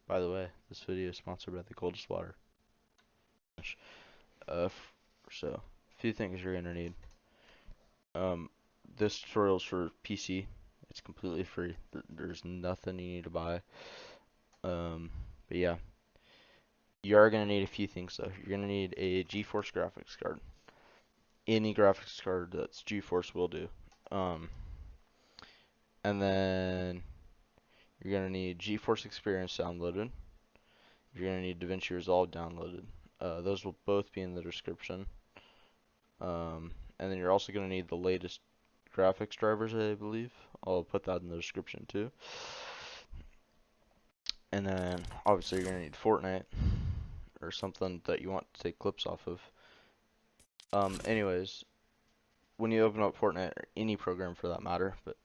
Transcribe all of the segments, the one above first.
By the way, this video is sponsored by the coldest water. So a few things you're gonna need. This tutorial is for PC. It's completely free. There's nothing you need to buy. But yeah, you are gonna need a few things though. You're gonna need a GeForce graphics card. Any graphics card that's GeForce will do. And then you're gonna need GeForce Experience downloaded. You're gonna need DaVinci Resolve downloaded. Those will both be in the description. And then you're also gonna need the latest graphics drivers, I believe. I'll put that in the description too. And then obviously you're gonna need Fortnite or something that you want to take clips off of. Anyways, when you open up Fortnite or any program for that matter, but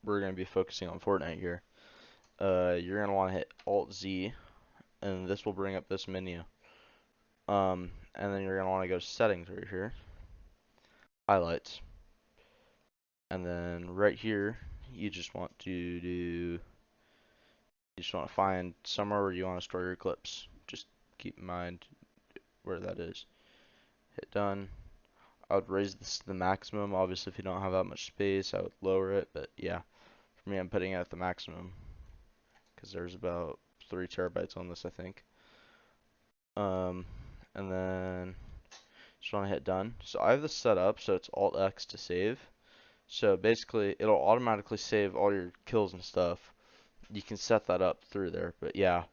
we're gonna be focusing on Fortnite here. You're gonna want to hit Alt Z, and this will bring up this menu. And then you're gonna want to go to Settings right here, Highlights, and then right here you just want to do. You just want to find somewhere where you want to store your clips. Just keep in mind where that is. Hit done. I would raise this to the maximum. Obviously, if you don't have that much space, I would lower it. But yeah, for me, I'm putting it at the maximum because there's about 3 terabytes on this, I think. And then just want to hit done. So I have this set up so it's Alt X to save. So basically, it'll automatically save all your kills and stuff. You can set that up through there, but yeah.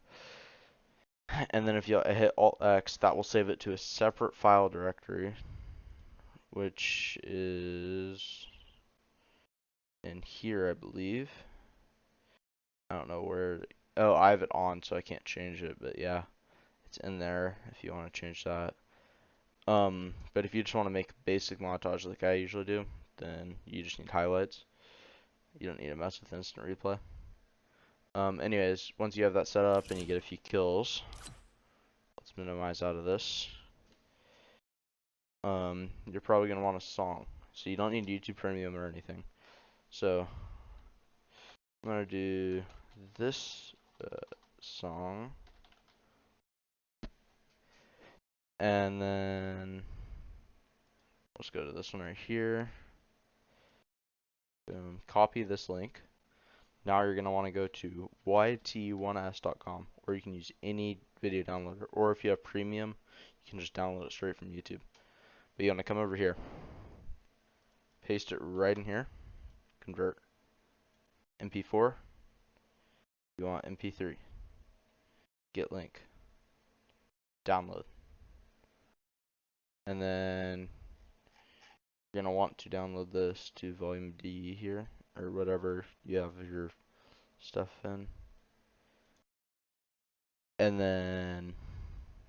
And then if you hit Alt X, that will save it to a separate file directory, which is in here, I believe. I don't know where. Oh, I have it on, so I can't change it, but yeah, it's in there if you want to change that. But if you just want to make a basic montage like I usually do, then you just need highlights. You don't need to mess with instant replay. Anyways, once you have that set up and you get a few kills, let's minimize out of this. You're probably gonna want a song, so you don't need YouTube Premium or anything. So I'm gonna do this song, and then let's go to this one right here. Boom. Copy this link. Now you're gonna want to go to yt1s.com, or you can use any video downloader, or if you have premium, you can just download it straight from YouTube. But you want to come over here, paste it right in here, convert MP4. You want MP3. Get link. Download. And then you're going to want to download this to volume D here, or whatever you have your stuff in. And then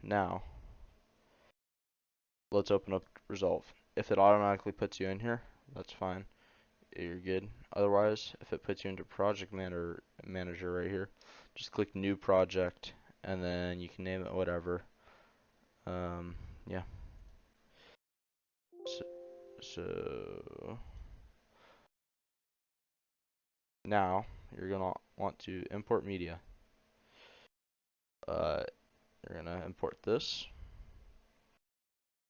now let's open up Resolve. If it automatically puts you in here, that's fine. You're good. Otherwise, if it puts you into Project Manager right here, just click New Project, and then you can name it whatever. Yeah. So now you're gonna want to import media. You're gonna import this.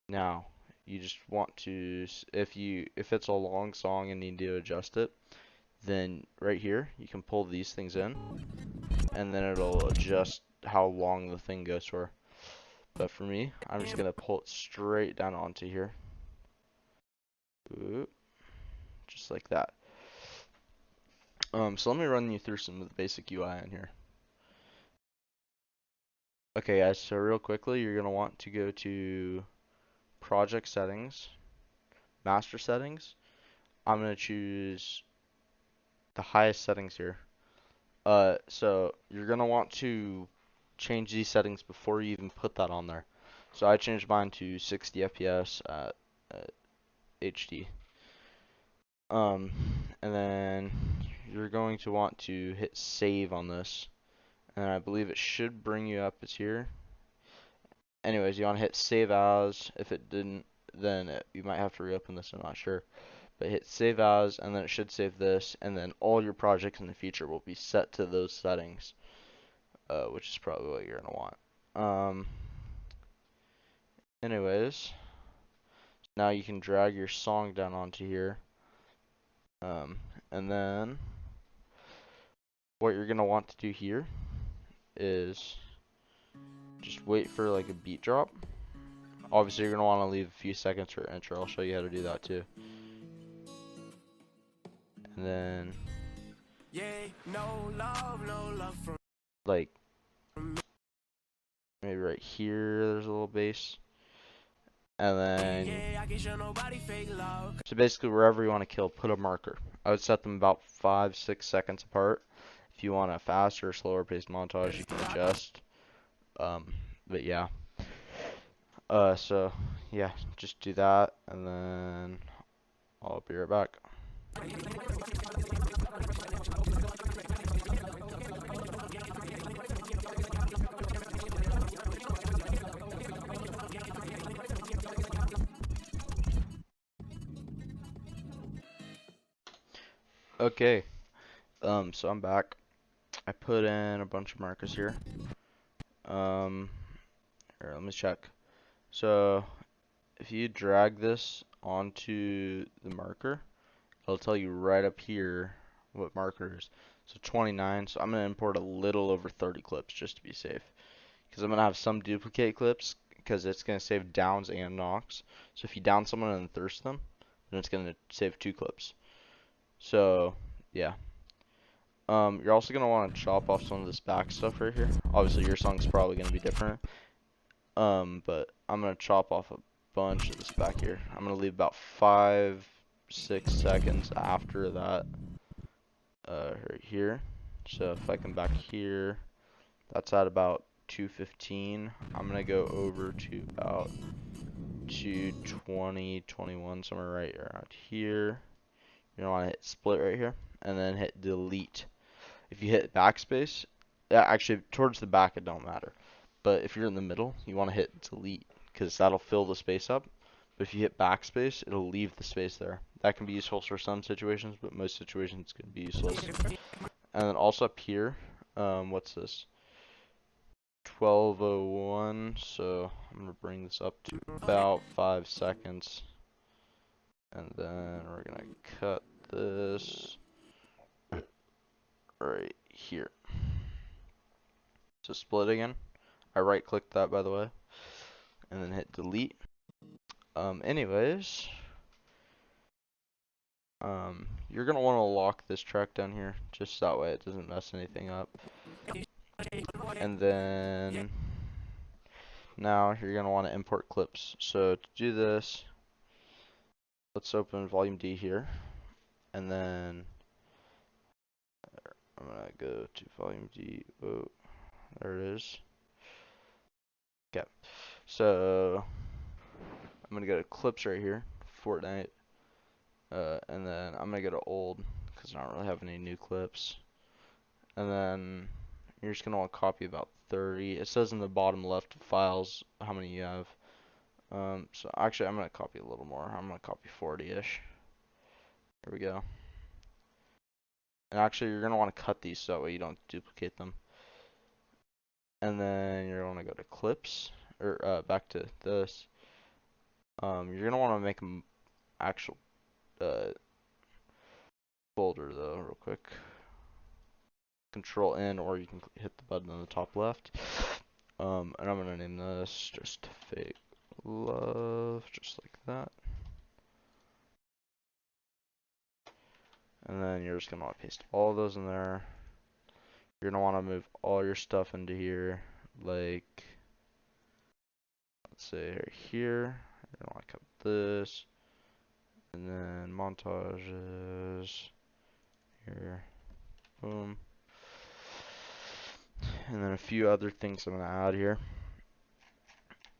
Now you just want to, if it's a long song and need to adjust it, then right here you can pull these things in, and then it'll adjust how long the thing goes for. But for me, I'm just gonna pull it straight down onto here. Ooh, just like that. So let me run you through some of the basic UI in here. Okay guys, so real quickly, you're gonna want to go to Project Settings, Master Settings. I'm gonna choose the highest settings here. So you're gonna want to change these settings before you even put that on there. So I changed mine to 60 FPS at HD. And then you're going to want to hit save on this, and I believe it should bring you up as here. Anyways, you want to hit save as. If it didn't, then you might have to reopen this, I'm not sure. But hit save as, and then it should save this, and then all your projects in the future will be set to those settings. which is probably what you're gonna want. Anyways, now you can drag your song down onto here. And then what you're gonna want to do here is just wait for like a beat drop. Obviously, you're gonna want to leave a few seconds for intro. I'll show you how to do that too. And then, like, maybe right here, there's a little bass. And then, so basically, wherever you want to kill, put a marker. I would set them about 5-6 seconds apart. If you want a faster or slower paced montage, you can adjust. But yeah. So yeah, just do that, and then I'll be right back. Okay, so I'm back. I put in a bunch of markers here. Here, let me check. So if you drag this onto the marker, it'll tell you right up here what marker is. So 29, so I'm going to import a little over 30 clips just to be safe. Because I'm going to have some duplicate clips, because it's going to save downs and knocks. So if you down someone and thirst them, then it's going to save 2 clips. So, yeah. You're also going to want to chop off some of this back stuff right here. Obviously, your song's probably going to be different. But I'm going to chop off a bunch of this back here. I'm going to leave about 5-6 seconds after that right here. So if I come back here, that's at about 2:15. I'm going to go over to about 2:20, 21, somewhere right around here. You're going to want to hit split right here, and then hit delete. If you hit backspace, actually towards the back it don't matter. But if you're in the middle, you want to hit delete, because that'll fill the space up. But if you hit backspace, it'll leave the space there. That can be useful for some situations, but most situations can be useless. And then also up here, what's this? 12:01, so I'm going to bring this up to about 5 seconds. And then we're going to cut this right here. So split again. I right clicked that, by the way, and then hit delete. Anyways, you're gonna want to lock this track down here, just that way it doesn't mess anything up. And then now you're gonna want to import clips. So to do this, let's open volume D here, and then I'm gonna go to volume D. Oh, there it is. Okay, so I'm gonna go to clips right here, Fortnite, and then I'm gonna go to old because I don't really have any new clips. And then you're just gonna want to copy about 30. It says in the bottom left of files how many you have. So actually I'm gonna copy a little more. I'm gonna copy 40-ish. Here we go. And actually you're gonna want to cut these so that way you don't duplicate them. And then you're gonna go to clips, or back to this. You're gonna want to make an actual folder though, real quick. Control N, or you can hit the button on the top left. And I'm gonna name this just fake love, just like that. And then you're just gonna want to paste all of those in there. You're gonna want to move all your stuff into here, like let's say right here. You're gonna want to cut this, and then montages here, boom. And then a few other things I'm gonna add here.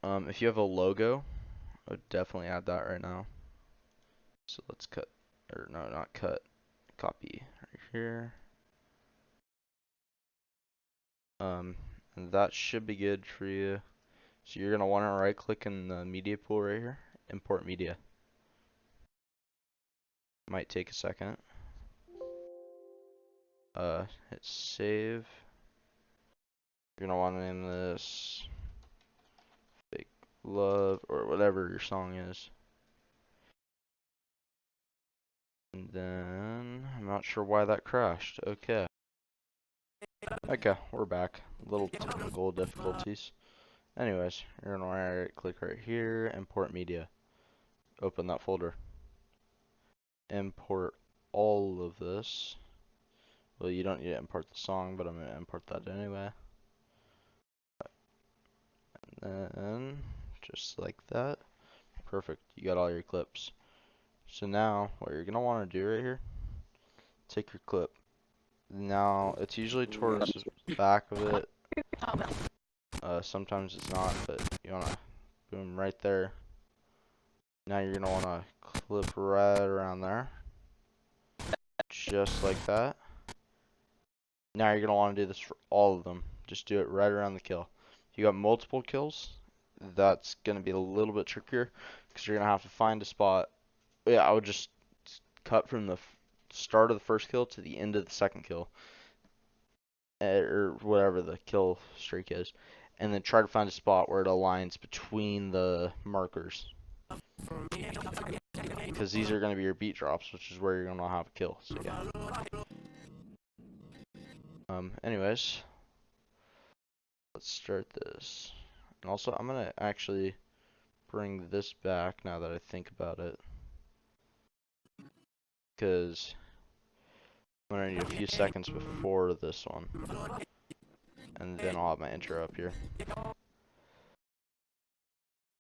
If you have a logo, I would definitely add that right now. So let's cut, or no, not cut, copy right here. And that should be good for you. So you're gonna want to right click in the media pool right here, import media. Might take a second. Hit save. You're gonna want to name this Fake Love or whatever your song is. And then I'm not sure why that crashed. Okay. Okay, we're back. Little technical difficulties. Anyways, you're gonna right click right here, import media. Open that folder. Import all of this. Well, you don't need to import the song, but I'm gonna import that anyway. And then just like that. Perfect. You got all your clips. So now what you're gonna want to do right here, take your clip. Now it's usually towards the back of it. Sometimes it's not, but you wanna boom right there. Now you're gonna wanna clip right around there, just like that. Now you're gonna wanna do this for all of them. Just do it right around the kill. If you got multiple kills, that's gonna be a little bit trickier because you're gonna have to find a spot. Yeah, I would just cut from the start of the first kill to the end of the second kill, or whatever the kill streak is, and then try to find a spot where it aligns between the markers, because these are going to be your beat drops, which is where you're going to have a kill. So yeah. Anyways, let's start this. And also, I'm going to actually bring this back now that I think about it, because I'm going to need a few seconds before this one, and then I'll have my intro up here.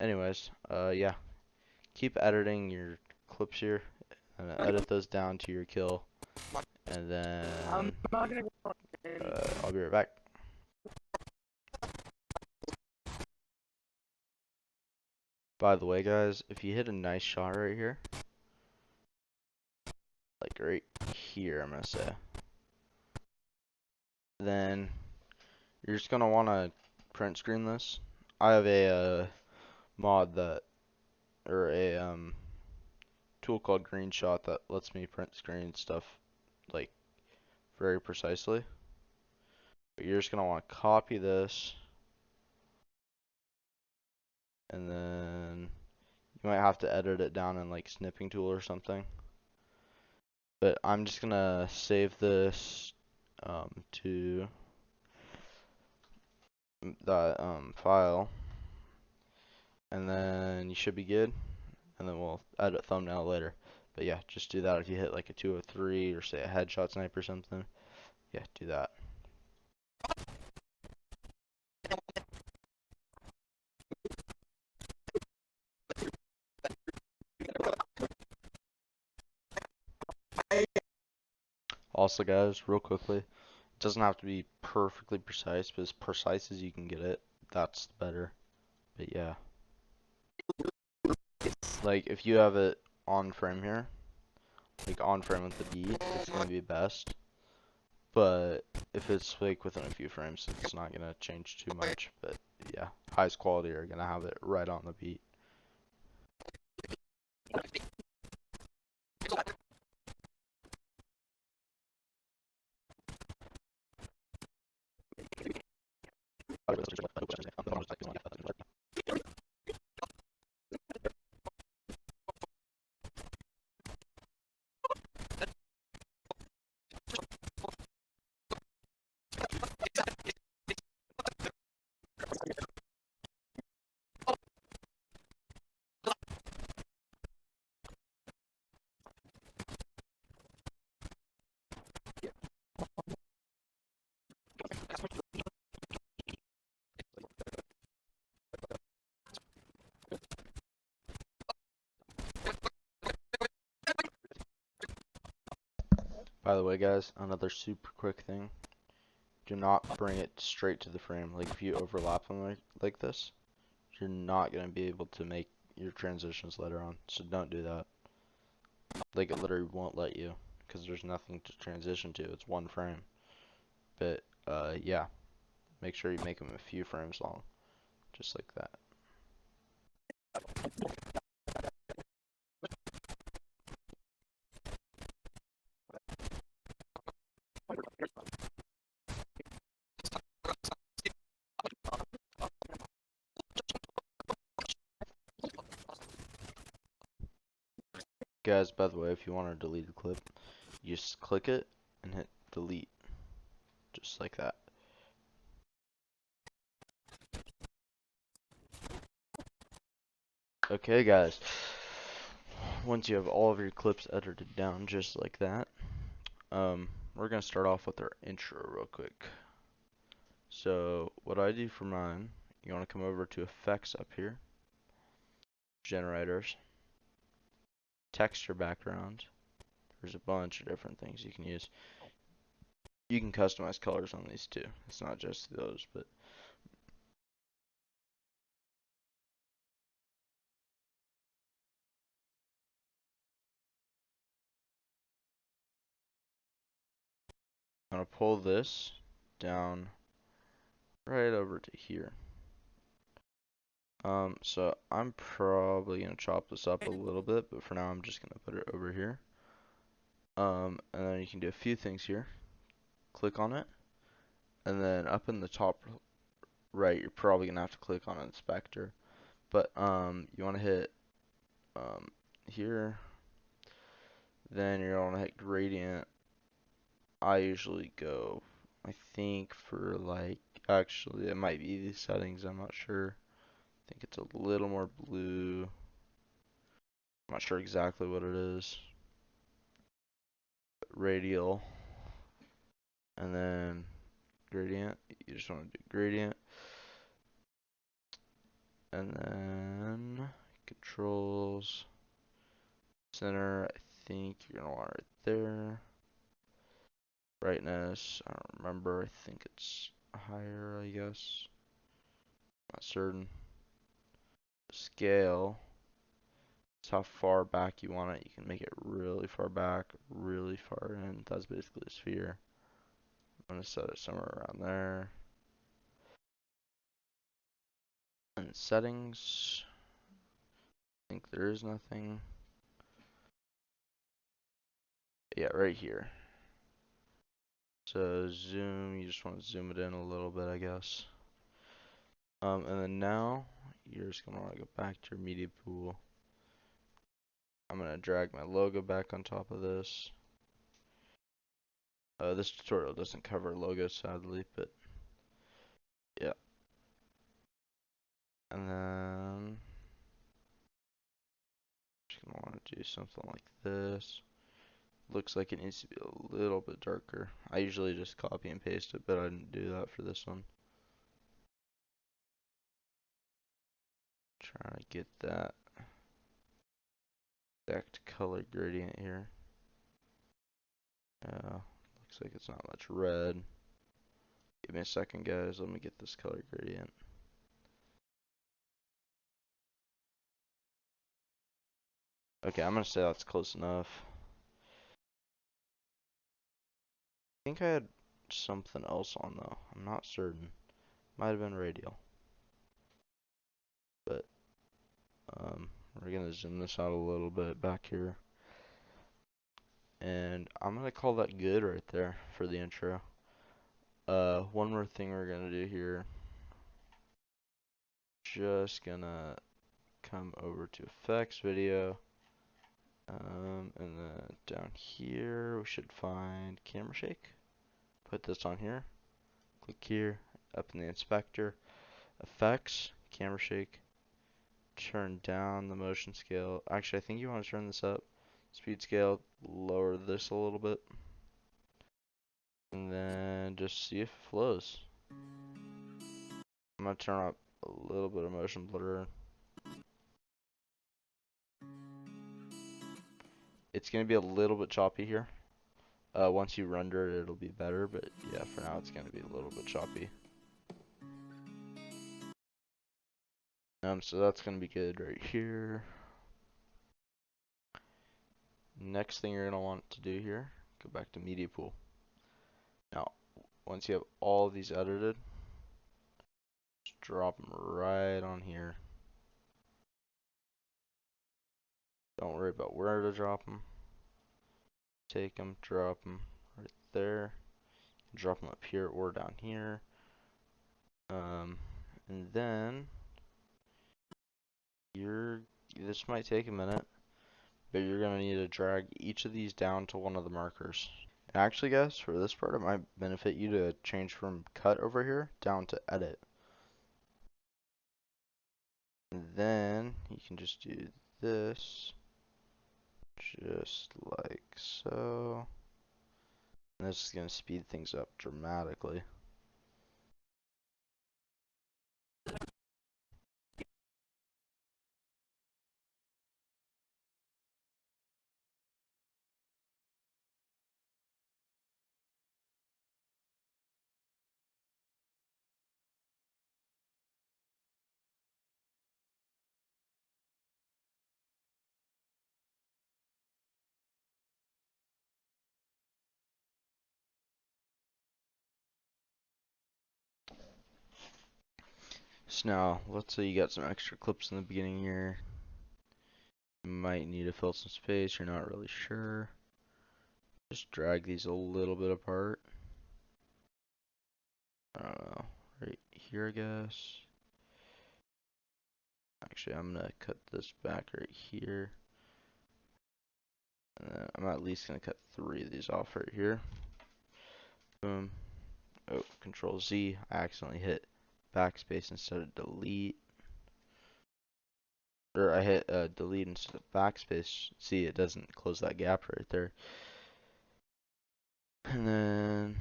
Anyways, yeah, keep editing your clips here, and edit those down to your kill, and then I'll be right back. By the way, guys, if you hit a nice shot right here, like right here, I'm gonna say, then you're just gonna want to print screen this. I have a mod that, or a tool called Green Shot that lets me print screen stuff like very precisely. But you're just gonna want to copy this, and then you might have to edit it down in like snipping tool or something. But I'm just gonna save this to that file, and then you should be good, and then we'll edit thumbnail later. But yeah, just do that if you hit like a 203 or say a headshot snipe or something. Yeah, do that. Also, guys, real quickly, it doesn't have to be perfectly precise, but as precise as you can get it, that's better. But yeah, like if you have it on frame here, like on frame with the beat, it's gonna be best. But if it's like within a few frames, it's not gonna change too much. But yeah, highest quality are gonna have it right on the beat. By the way, guys, another super quick thing. Do not bring it straight to the frame. Like if you overlap them like this, you're not going to be able to make your transitions later on. So don't do that. Like it literally won't let you because there's nothing to transition to. It's one frame. But yeah, make sure you make them a few frames long, just like that. Guys, by the way, if you want to delete a clip, you just click it and hit delete, just like that. Okay, guys, once you have all of your clips edited down just like that, we're gonna start off with our intro real quick. So what I do for mine, you want to come over to effects up here, generators, texture background. There's a bunch of different things you can use. You can customize colors on these too. It's not just those, but I'm gonna pull this down right over to here. So I'm probably gonna chop this up a little bit, but for now I'm just gonna put it over here. And then you can do a few things here. Click on it, and then up in the top right, you're probably gonna have to click on inspector. But you wanna hit here, then you're gonna hit gradient. I usually go, I think for like, actually it might be these settings, I'm not sure. I think it's a little more blue. I'm not sure exactly what it is. Radial, and then gradient. You just want to do gradient, and then controls, center. I think you're gonna want it right there. Brightness, I don't remember. I think it's higher, I guess. Not certain. Scale. It's how far back you want it. You can make it really far back, really far in. That's basically a sphere. I'm gonna set it somewhere around there. And settings. I think there is nothing. Yeah, right here. So zoom, you just want to zoom it in a little bit, I guess. And then now you're just gonna want to go back to your media pool. I'm gonna drag my logo back on top of this. This tutorial doesn't cover logos, sadly, but yeah. And then just gonna want to do something like this. Looks like it needs to be a little bit darker. I usually just copy and paste it, but I didn't do that for this one. Trying to get that exact color gradient here. Looks like it's not much red. Give me a second, guys. Let me get this color gradient. Okay, I'm gonna say that's close enough. I think I had something else on though. I'm not certain. Might have been radial. But we're gonna zoom this out a little bit back here. And I'm gonna call that good right there for the intro. One more thing we're gonna do here. Just gonna come over to effects, video, and then down here we should find camera shake. Put this on here. Click here, up in the inspector, effects, camera shake. Turn down the motion scale. Actually, I think you want to turn this up. Speed scale, lower this a little bit. And then just see if it flows. I'm gonna turn up a little bit of motion blur. It's gonna be a little bit choppy here. Once you render it, it'll be better, but yeah, for now it's gonna be a little bit choppy. So that's gonna be good right here. Next thing you're gonna want to do here, go back to media pool. Now, once you have all of these edited, just drop them right on here. Don't worry about where to drop them. Take them, drop them right there. Drop them up here or down here. And then this might take a minute, but you're gonna need to drag each of these down to one of the markers. Actually, guys, for this part, it might benefit you to change from cut over here down to edit. And then you can just do this, just like so. And this is gonna speed things up dramatically. So now, let's say you got some extra clips in the beginning here. You might need to fill some space, you're not really sure. Just drag these a little bit apart. I don't know, right here I guess. Actually, I'm gonna cut this back right here. And then I'm at least gonna cut 3 of these off right here. Boom. Oh, Control Z. I accidentally hit backspace instead of delete. Or I hit delete instead of backspace. See, it doesn't close that gap right there. And then,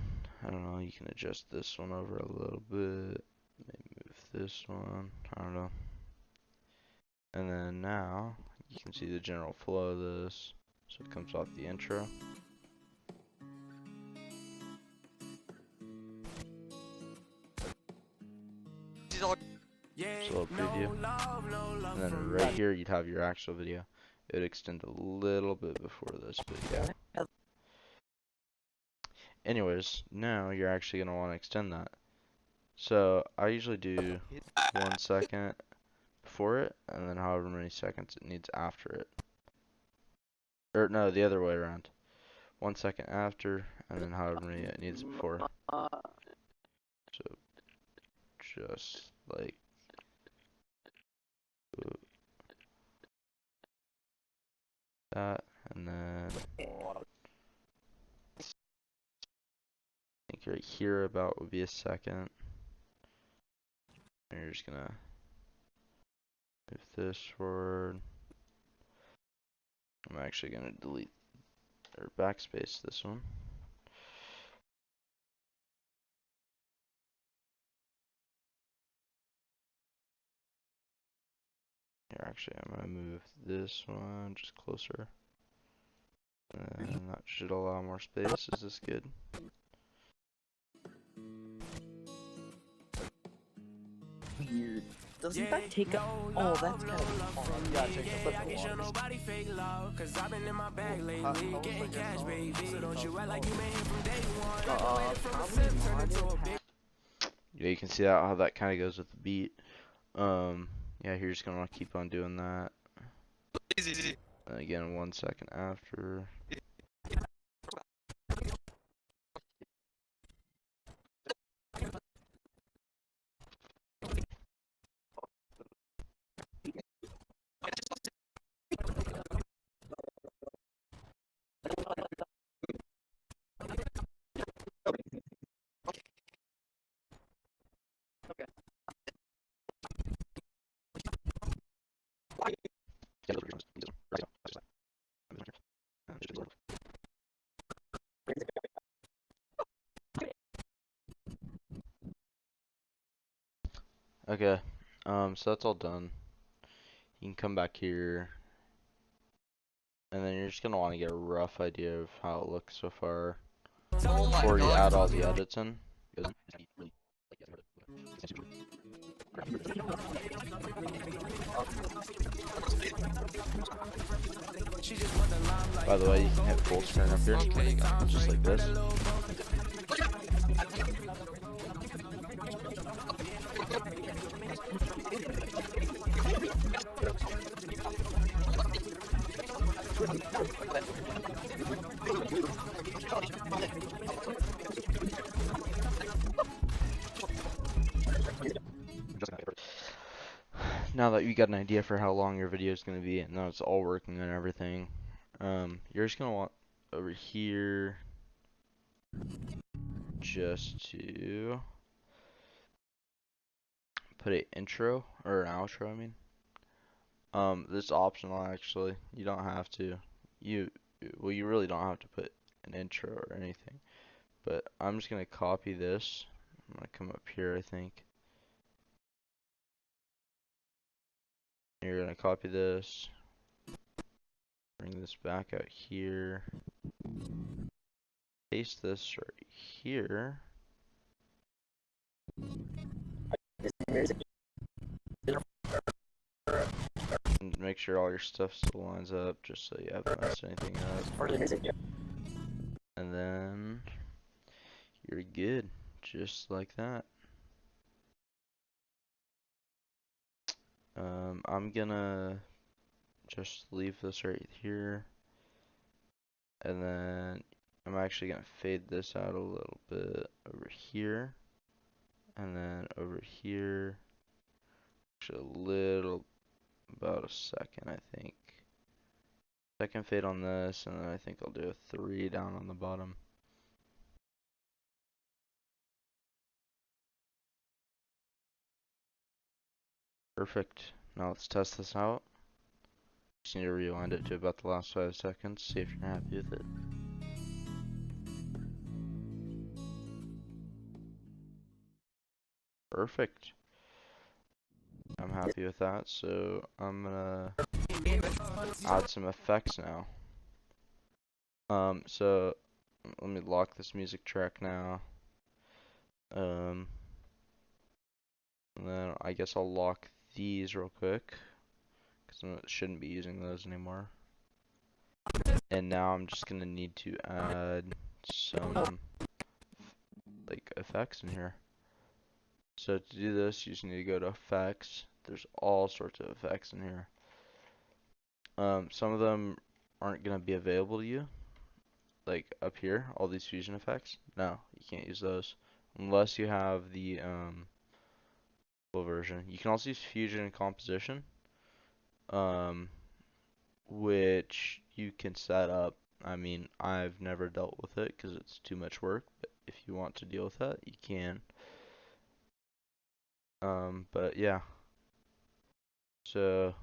I don't know, you can adjust this one over a little bit. Maybe move this one. I don't know. And then now, you can see the general flow of this. So it comes off the intro. Just a little preview. And then right here, you'd have your actual video. It would extend a little bit before this, but yeah. Anyways, now you're actually going to want to extend that. So I usually do 1 second before it, and then however many seconds it needs after it. Or no, the other way around. 1 second after, and then however many it needs before. So just like that, and then I think right here about would be a second. And you're just gonna move this forward. I'm actually gonna delete or backspace this one. Here, actually, I'm gonna move this one just closer. And that should allow more space. Is this good? Weird. Doesn't that take up? Oh, that's kind of. Yeah, it takes a little longer. Yeah, you can see how that kind of goes with the beat. Yeah, you're just gonna want to keep on doing that. And again, 1 second after. Okay, so that's all done. You can come back here, and then you're just gonna want to get a rough idea of how it looks so far before you add all the edits in. By the way, you can hit full screen up here, just like this. Now that you got an idea for how long your video is going to be, and now it's all working and everything, You're just gonna want over here just to put an intro or an outro, I mean. This is optional actually. You don't have to. You well, you really don't have to put an intro or anything. But I'm just gonna copy this. I'm gonna come up here, I think. You're gonna copy this. Bring this back out here. Paste this right here. And make sure all your stuff still lines up, just so you haven't messed anything up. And then you're good, just like that. I'm gonna just leave this right here, and then I'm actually gonna fade this out a little bit over here, and then over here, actually a little, about a second, I think. Second fade on this, and then I think I'll do a 3 down on the bottom. Perfect. Now let's test this out. Just need to rewind it to about the last 5 seconds, see if you're happy with it. Perfect. I'm happy with that, so I'm gonna add some effects now. So let me lock this music track now. And then I guess I'll lock these real quick, because I shouldn't be using those anymore. And now I'm just gonna need to add some like effects in here. So to do this, you just need to go to effects. There's all sorts of effects in here. Some of them aren't gonna be available to you. Like up here, all these fusion effects. No, you can't use those unless you have the full version. You can also use fusion and composition, which you can set up. I mean, I've never dealt with it because it's too much work, but if you want to deal with that, you can. But yeah. So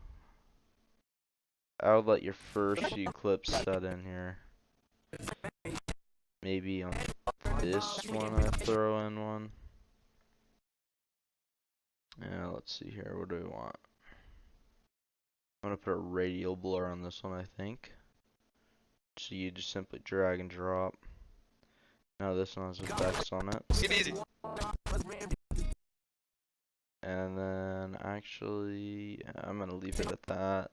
I would let your first few clips set in here. Maybe on this one I throw in one. Yeah, let's see here. What do we want? I'm gonna put a radial blur on this one, I think. So you just simply drag and drop. Now this one has effects on it. Easy. And then actually, I'm gonna leave it at that.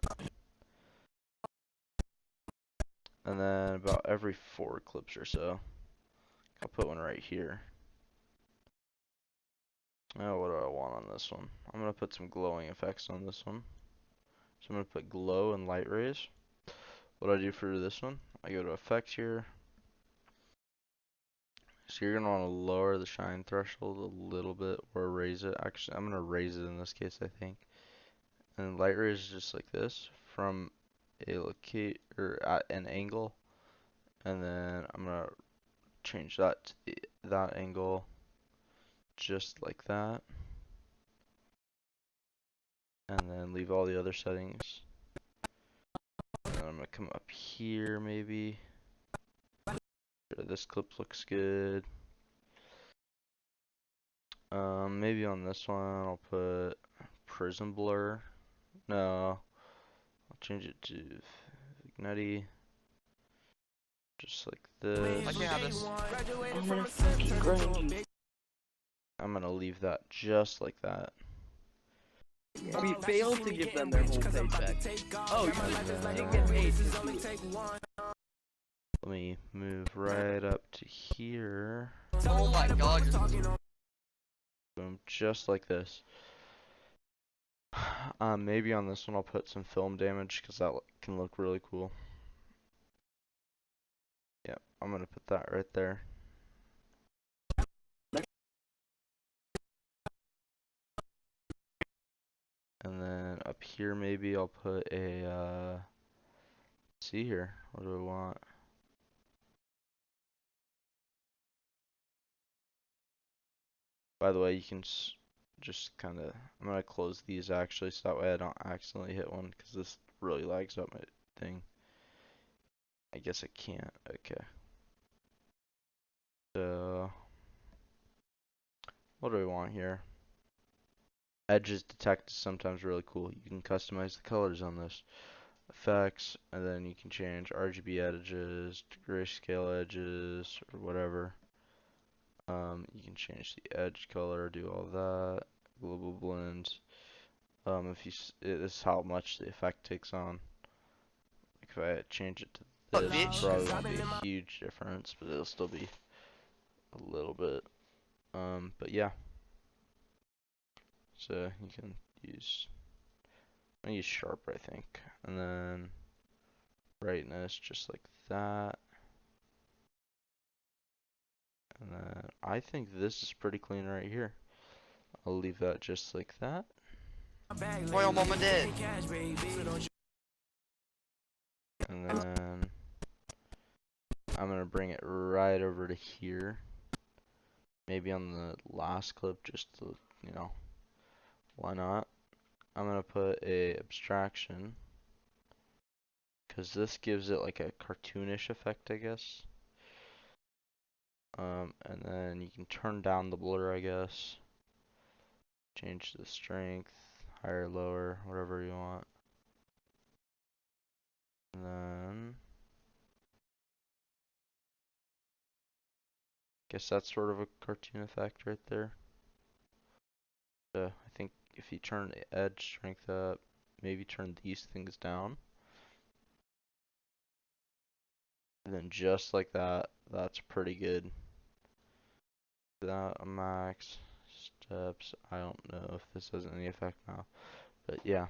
And then about every 4 clips or so, I'll put one right here. Now what do I want on this one? I'm gonna put some glowing effects on this one. So I'm gonna put glow and light rays. What do I do for this one? I go to effects here. So you're gonna want to lower the shine threshold a little bit or raise it. Actually, I'm gonna raise it in this case, I think. And light rays is just like this from a locate or at an angle, and then I'm gonna change that to that angle, just like that, and then leave all the other settings. And then I'm gonna come up here maybe. Sure, this clip looks good. Maybe on this one I'll put prism blur. No, I'll change it to nutty. Just like this. I can have this. I'm gonna fucking grind you. I'm gonna leave that just like that. We failed to give them their whole paycheck. Oh, you didn't get paid. Let me move right up to here. Oh my god. Boom, just like this. Maybe on this one I'll put some film damage because that can look really cool. Yep, I'm gonna put that right there. And then up here maybe I'll put a see here. What do we want? By the way, you can just kind of, I'm gonna close these actually, so that way I don't accidentally hit one, because this really lags up my thing. I guess I can't. Okay. So, what do we want here? Edges detect is sometimes really cool. You can customize the colors on this. Effects, and then you can change RGB edges, grayscale edges, or whatever. You can change the edge color, do all that. Global blends. If you, this is how much the effect takes on. Like if I change it to this, probably won't be a huge difference, but it'll still be a little bit. But yeah. So you can use, I'm gonna use sharp, I think, and then brightness just like that. And then I think this is pretty clean right here. I'll leave that just like that. Royal Mama dead. And then I'm gonna bring it right over to here. Maybe on the last clip, just to, you know, why not? I'm gonna put a abstraction, because this gives it like a cartoonish effect, I guess. And then you can turn down the blur, I guess. Change the strength, higher, lower, whatever you want. And then guess that's sort of a cartoon effect right there. So I think if you turn the edge strength up, maybe turn these things down. And then just like that, that's pretty good. That a max steps. I don't know if this has any effect now. But yeah,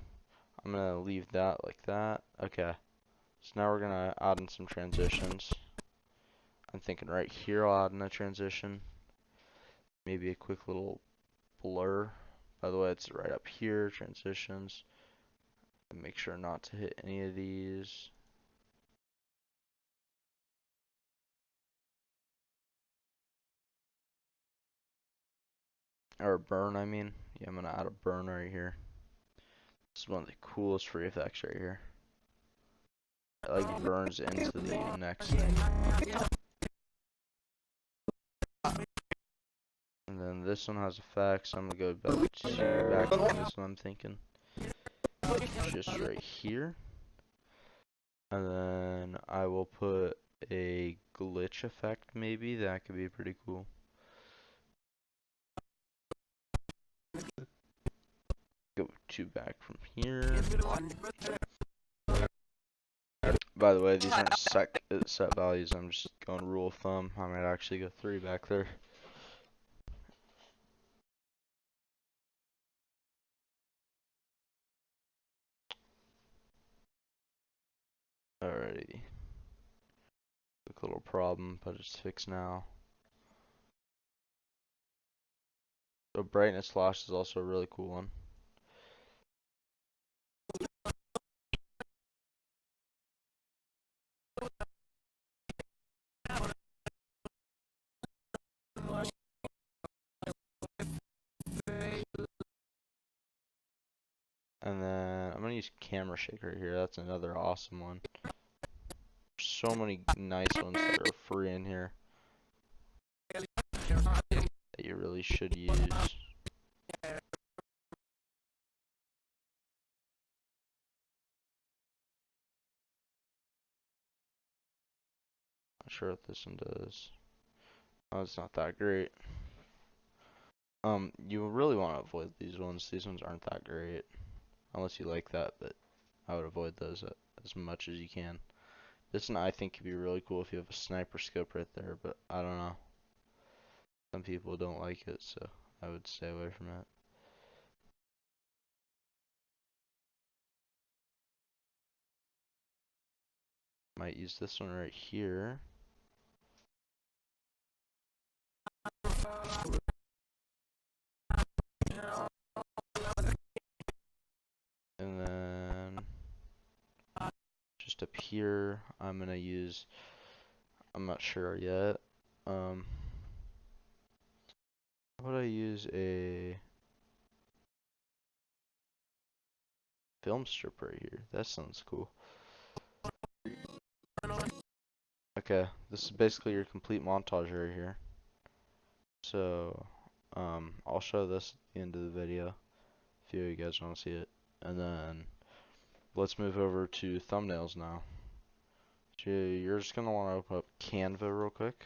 I'm gonna leave that like that. Okay. So now we're gonna add in some transitions. I'm thinking right here I'll add in a transition. Maybe a quick little blur. By the way, it's right up here, transitions. And make sure not to hit any of these. Or a burn, I mean. Yeah, I'm gonna add a burn right here. This is one of the coolest free effects right here. It like burns into the next thing. And then this one has effects. I'm gonna go back to this one, I'm thinking. Just right here. And then I will put a glitch effect maybe. That could be pretty cool. Go two back from here. By the way, these aren't set values. I'm just going rule of thumb. I might actually go 3 back there. Alrighty. Quick little problem, but it's fixed now. So brightness flash is also a really cool one. And then I'm gonna use camera shaker here. That's another awesome one. So many nice ones that are free in here that you really should use. Not sure what this one does. Oh, it's not that great. You really want to avoid these ones. These ones aren't that great. Unless you like that, but I would avoid those as much as you can. This one I think could be really cool if you have a sniper scope right there, but I don't know. Some people don't like it, so I would stay away from it. Might use this one right here. And then just up here I'm gonna use, I'm not sure yet. How would I use a film strip right here? That sounds cool. Okay, this is basically your complete montage right here. So, I'll show this at the end of the video if you guys want to see it. And then let's move over to thumbnails now. So you're just gonna want to open up Canva real quick.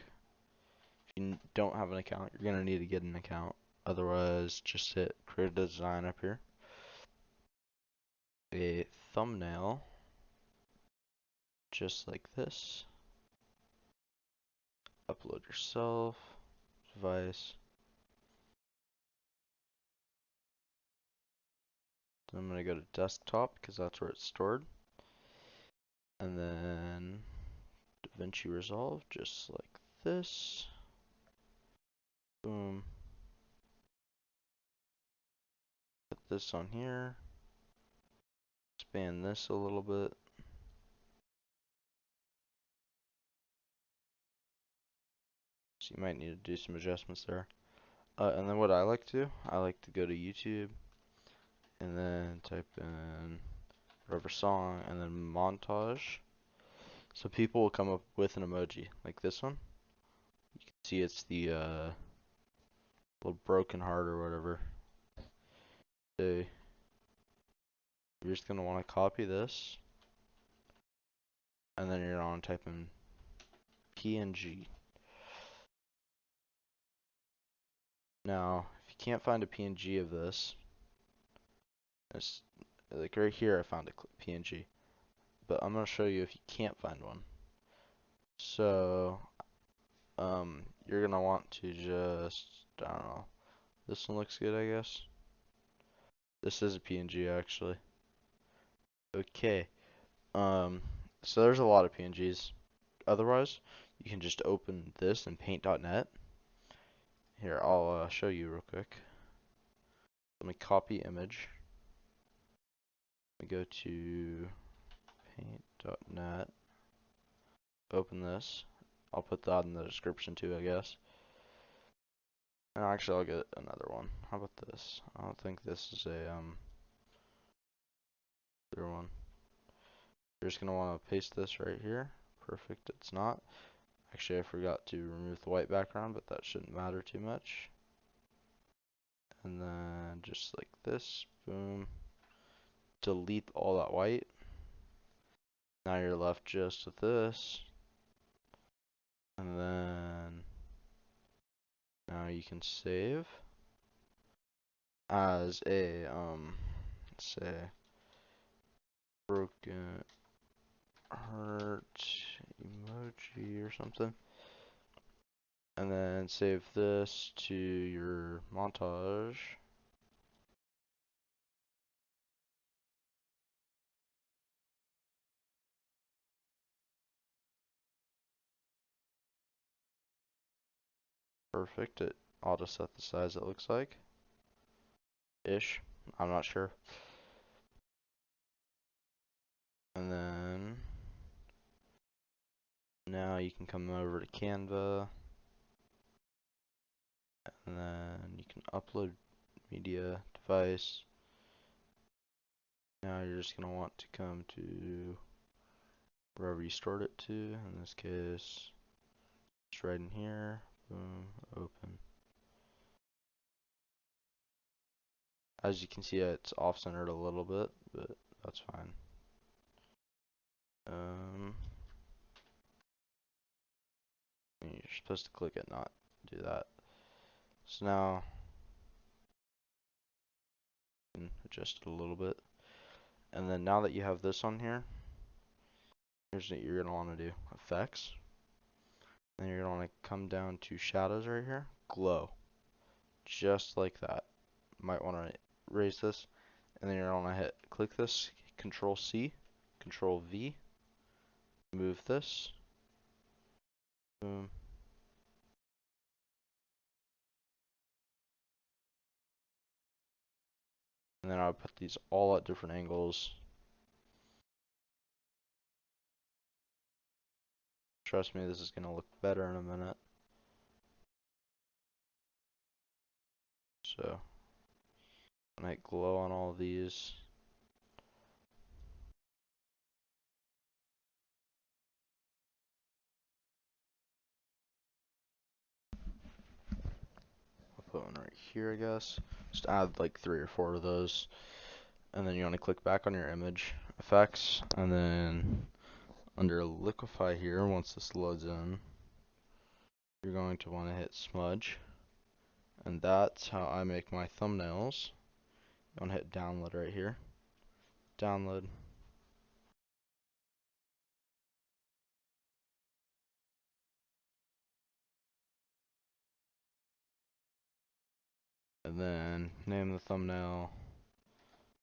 If you don't have an account, you're gonna need to get an account. Otherwise, just hit create a design up here. A thumbnail, just like this. Upload yourself, device. Then I'm gonna go to desktop because that's where it's stored. And then DaVinci Resolve, just like this. Boom. Put this on here. Expand this a little bit. So you might need to do some adjustments there. And then what I like to do, I like to go to YouTube and then type in whatever song and then montage. So people will come up with an emoji like this one. You can see it's the little broken heart or whatever. So you're just gonna want to copy this, and then you're gonna want to type in PNG. Now, if you can't find a PNG of this, it's like right here I found a PNG, but I'm gonna show you if you can't find one. So, you're gonna want to just, I don't know, this one looks good, I guess. This is a PNG actually. Okay, so there's a lot of PNGs. Otherwise, you can just open this in paint.net. Here, I'll show you real quick. Let me copy image. Let me go to paint.net. Open this. I'll put that in the description too, I guess. And actually, I'll get another one. How about this? I don't think this is a other one. You're just gonna want to paste this right here. Perfect. It's not. Actually, I forgot to remove the white background, but that shouldn't matter too much. And then just like this, boom. Delete all that white. Now you're left just with this. And then now you can save as a let's say broken heart emoji or something. And then save this to your montage. Perfect. I'll just set the size it looks like. Ish. I'm not sure. And then now you can come over to Canva. And then you can upload media device. Now you're just going to want to come to wherever you stored it to. In this case, it's right in here. Boom, open. As you can see, it's off-centered a little bit, but that's fine. You're supposed to click it, not do that. So now, you can adjust it a little bit. And then now that you have this on here, here's what you're going to want to do. Effects. Then you're going to want to come down to shadows right here. Glow. Just like that. Might want to raise this. And then you're going to want to click this. Control C. Control V. Move this. Boom. And then I'll put these all at different angles. Trust me, this is gonna look better in a minute. So, when I hit glow on all of these, I'll put one right here, I guess. Just add like 3 or 4 of those, and then you want to click back on your image effects, and then under liquefy here, once this loads in, you're going to want to hit smudge, and that's how I make my thumbnails. You want to hit download right here. Download. And then name the thumbnail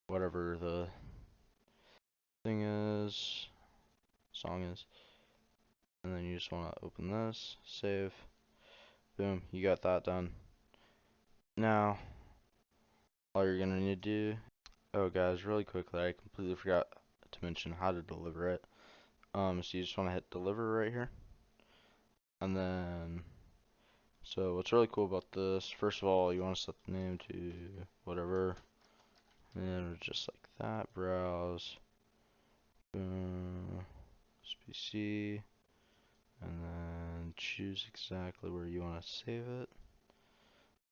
whatever the thing is, song is. And then you just want to open this, save, boom, you got that done. Now, all you're gonna need to do, oh guys, really quickly, I completely forgot to mention how to deliver it. So you just want to hit deliver right here. And then, so what's really cool about this, first of all, you want to set the name to whatever, and just like that, browse, PC, and then choose exactly where you want to save it.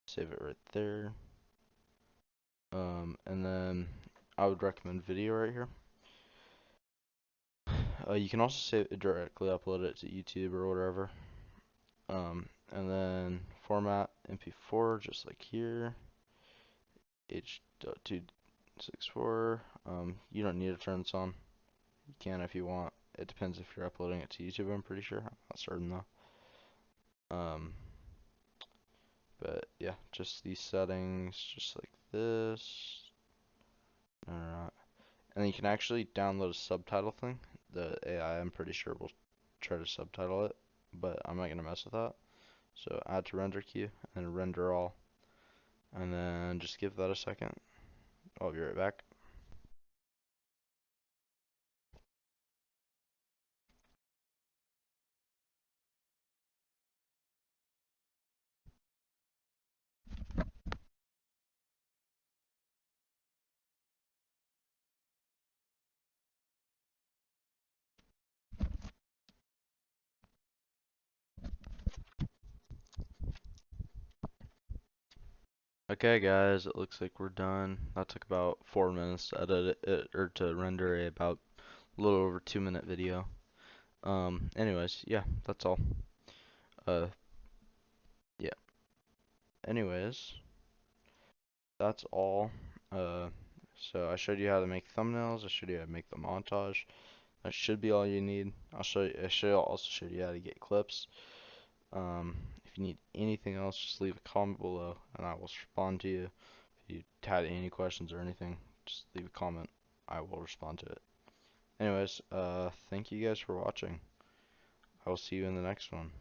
Save it right there. And then I would recommend video right here. You can also save it directly, upload it to YouTube or whatever. And then format MP4 just like here. H.264. You don't need to turn this on. You can if you want. It depends if you're uploading it to YouTube, I'm pretty sure. I'm not certain though. But yeah, just these settings, just like this. Alright. And then you can actually download a subtitle thing. The AI, I'm pretty sure, will try to subtitle it, but I'm not gonna mess with that. So add to render queue and render all. And then just give that a second. I'll be right back. Okay guys, it looks like we're done. That took about 4 minutes to edit it, or to render about a little over 2-minute video. Anyways, yeah, that's all. Uh, yeah. Anyways, that's all. So I showed you how to make thumbnails. I showed you how to make the montage. That should be all you need. I also showed you how to get clips. If you need anything else, just leave a comment below, and I will respond to you. If you had any questions or anything, just leave a comment. I will respond to it. Anyways, thank you guys for watching. I will see you in the next one.